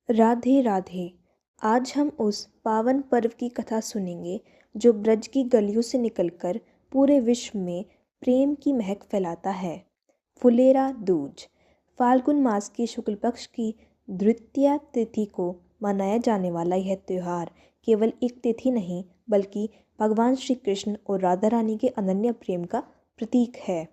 राधे राधे। आज हम उस पावन पर्व की कथा सुनेंगे जो ब्रज की गलियों से निकलकर पूरे विश्व में प्रेम की महक फैलाता है। फुलेरा दूज। फाल्गुन मास की शुक्ल पक्ष की द्वितीया तिथि को मनाया जाने वाला यह त्यौहार केवल एक तिथि नहीं बल्कि भगवान श्री कृष्ण और राधा रानी के अनन्य प्रेम का प्रतीक है।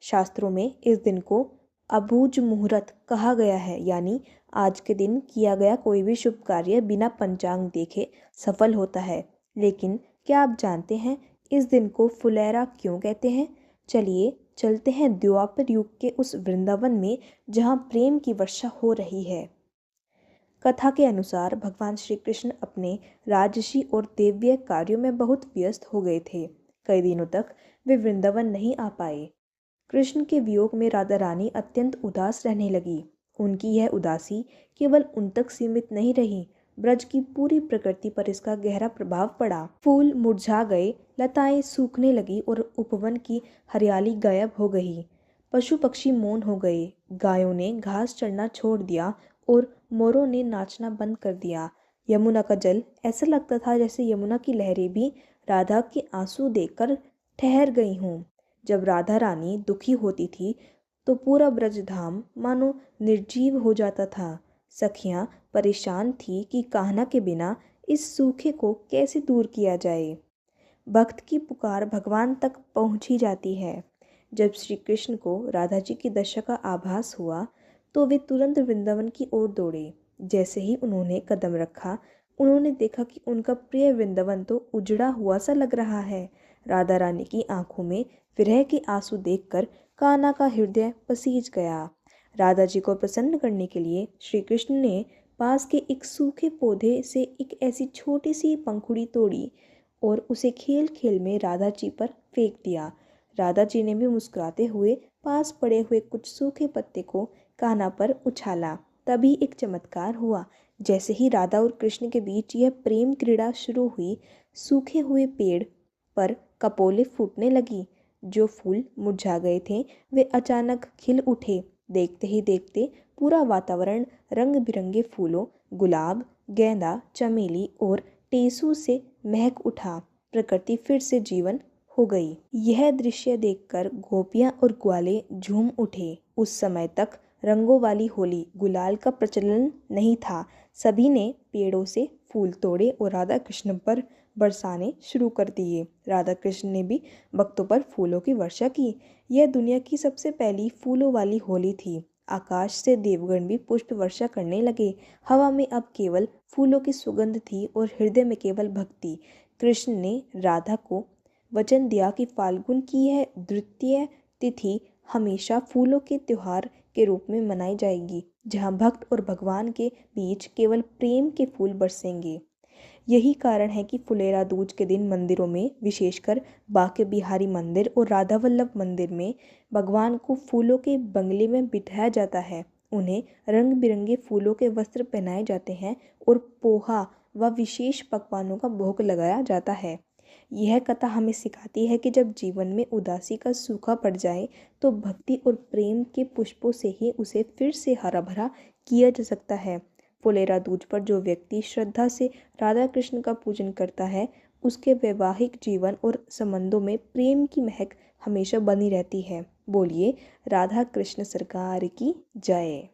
शास्त्रों में इस दिन को अबूझ मुहूर्त कहा गया है, यानी आज के दिन किया गया कोई भी शुभ कार्य बिना पंचांग देखे सफल होता है। लेकिन क्या आप जानते हैं इस दिन को फुलेरा क्यों कहते हैं? चलिए चलते हैं द्वापर युग के उस वृंदावन में जहाँ प्रेम की वर्षा हो रही है। कथा के अनुसार भगवान श्री कृष्ण अपने राजसी और देव्य कार्यों में बहुत व्यस्त हो गए थे। कई दिनों तक वे वृंदावन नहीं आ पाए। कृष्ण के वियोग में राधा रानी अत्यंत उदास रहने लगी। उनकी यह उदासी केवल उन तक सीमित नहीं रही, ब्रज की पूरी प्रकृति पर इसका गहरा प्रभाव पड़ा। फूल मुरझा गए, लताएं सूखने लगी और उपवन की हरियाली गायब हो गई। पशु पक्षी मौन हो गए, गायों ने घास चढ़ना छोड़ दिया और मोरों ने नाचना बंद कर दिया। यमुना का जल ऐसा लगता था जैसे यमुना की लहरें भी राधा के आंसू देखकर ठहर गई हों। जब राधा रानी दुखी होती थी तो पूरा ब्रजधाम मानो निर्जीव हो जाता था। सखियां परेशान थी कि कान्हा के बिना इस सूखे को कैसे दूर किया जाए। भक्त की पुकार भगवान तक पहुंची जाती है। जब श्री कृष्ण को राधा जी की दशा का आभास हुआ तो वे तुरंत वृंदावन की ओर दौड़े। जैसे ही उन्होंने कदम रखा, उन्होंने देखा कि उनका प्रिय वृंदावन तो उजड़ा हुआ सा लग रहा है। राधा रानी की आंखों में विरह के आंसू देखकर कान्हा का हृदय पसीज गया। राधा जी को प्रसन्न करने के लिए श्री कृष्ण ने पास के एक सूखे पौधे से एक ऐसी छोटी सी पंखुड़ी तोड़ी और उसे खेल खेल में राधा जी पर फेंक दिया। राधा जी ने भी मुस्कुराते हुए पास पड़े हुए कुछ सूखे पत्ते को कान्हा पर उछाला। तभी एक चमत्कार हुआ। जैसे ही राधा और कृष्ण के बीच यह प्रेम क्रीड़ा शुरू हुई, सूखे हुए पेड़ पर कपोले फूटने लगी। जो फूल मुरझा गए थे वे अचानक खिल उठे। देखते ही देखते पूरा वातावरण रंग बिरंगे फूलों, गुलाब, गेंदा, चमेली और टेसू से महक उठा। प्रकृति फिर से जीवन हो गई। यह दृश्य देखकर गोपियां और ग्वाले झूम उठे। उस समय तक रंगों वाली होली गुलाल का प्रचलन नहीं था। सभी ने पेड़ों से फूल तोड़े और राधा कृष्ण पर बरसाने शुरू कर दिए। राधा कृष्ण ने भी भक्तों पर फूलों की वर्षा की। यह दुनिया की सबसे पहली फूलों वाली होली थी। आकाश से देवगण भी पुष्प वर्षा करने लगे। हवा में अब केवल फूलों की सुगंध थी और हृदय में केवल भक्ति। कृष्ण ने राधा को वचन दिया कि फाल्गुन की यह द्वितीय तिथि हमेशा फूलों के त्योहार के रूप में मनाई जाएगी, जहाँ भक्त और भगवान के बीच केवल प्रेम के फूल बरसेंगे। यही कारण है कि फुलेरा दूज के दिन मंदिरों में, विशेषकर बांके बिहारी मंदिर और राधा वल्लभ मंदिर में, भगवान को फूलों के बंगले में बिठाया जाता है। उन्हें रंग बिरंगे फूलों के वस्त्र पहनाए जाते हैं और पोहा व विशेष पकवानों का भोग लगाया जाता है। यह कथा हमें सिखाती है कि जब जीवन में उदासी का सूखा पड़ जाए तो भक्ति और प्रेम के पुष्पों से ही उसे फिर से हरा भरा किया जा सकता है। फुलेरा दूज पर जो व्यक्ति श्रद्धा से राधा कृष्ण का पूजन करता है, उसके वैवाहिक जीवन और संबंधों में प्रेम की महक हमेशा बनी रहती है। बोलिए राधा कृष्ण सरकार की जय।